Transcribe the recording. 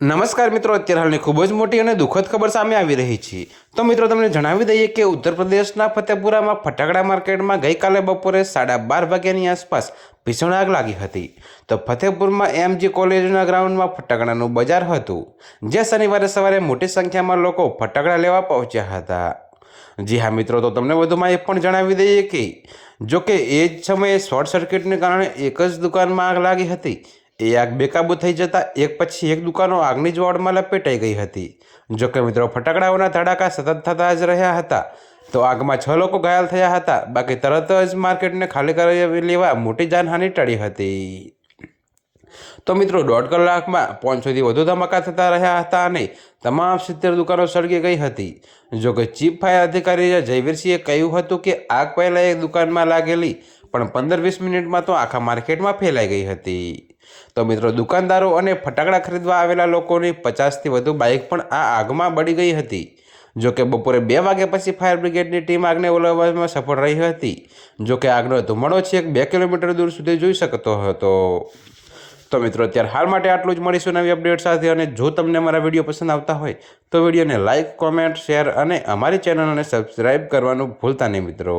નમસ્કાર મિત્રો, અત્યારે હાલની ખૂબ જ મોટી અને દુઃખદ ખબર સામે આવી રહી છે। તો મિત્રો તમને જણાવી દઈએ કે ઉત્તર પ્રદેશના ફતેપુરામાં ફટાકડા માર્કેટમાં ગઈકાલે બપોરે 12:30 વાગ્યાની આસપાસ ભીષણ આગ લાગી હતી। તો ફતેપુરમાં એમજી કોલેજના ગ્રાઉન્ડમાં ફટાકડાનું બજાર હતું, જે શનિવારે સવારે મોટી સંખ્યામાં લોકો ફટાકડા લેવા પહોંચ્યા હતા। જી હા મિત્રો, તો તમને વધુમાં એ પણ જણાવી દઈએ કે જોકે એ જ સમયે શોર્ટ સર્કિટને કારણે એક જ દુકાનમાં આગ લાગી હતી। એ આગ બેકાબૂ થઈ જતાં એક પછી એક દુકાનો આગની જ્વાળમાં લપેટાઈ ગઈ હતી। જોકે મિત્રો, ફટાકડાઓના ધડાકા સતત થતા જ રહ્યા હતા। તો આગમાં 6 લોકો ઘાયલ થયા હતા, બાકી તરત જ માર્કેટને ખાલી કરી લેવા મોટી જાનહાનિ ટળી હતી। તો મિત્રો, 1.5 કલાકમાં 500થી વધુ ધમાકા થતા રહ્યા હતા અને તમામ 70 દુકાનો સળગી ગઈ હતી। જોકે ચીફ ફાયર અધિકારી જયવીરસિંહે કહ્યું હતું કે આગ પહેલાં એક દુકાનમાં લાગેલી, પણ 15-20 મિનિટમાં તો આખા માર્કેટમાં ફેલાઈ ગઈ હતી। તો મિત્રો, દુકાનદારો અને ફટાકડા ખરીદવા આવેલા લોકોની 50થી વધુ બાઇક પણ આ આગમાં બળી ગઈ હતી। જોકે બપોરે 2 વાગ્યા પછી ફાયર બ્રિગેડની ટીમ આગને ઓલવવામાં સફળ રહી હતી। જોકે આગનો ધુમાડો છેક 2 કિલોમીટર દૂર સુધી જોઈ શકતો હતો। તો મિત્રો, અત્યારે હાલ માટે આટલું જ। મળીશું નવી અપડેટ સાથે, અને જો તમને અમારા વિડીયો પસંદ આવતા હોય તો વિડીયોને લાઇક, કોમેન્ટ, શેર અને અમારી ચેનલને સબસ્ક્રાઈબ કરવાનું ભૂલતા નહીં મિત્રો।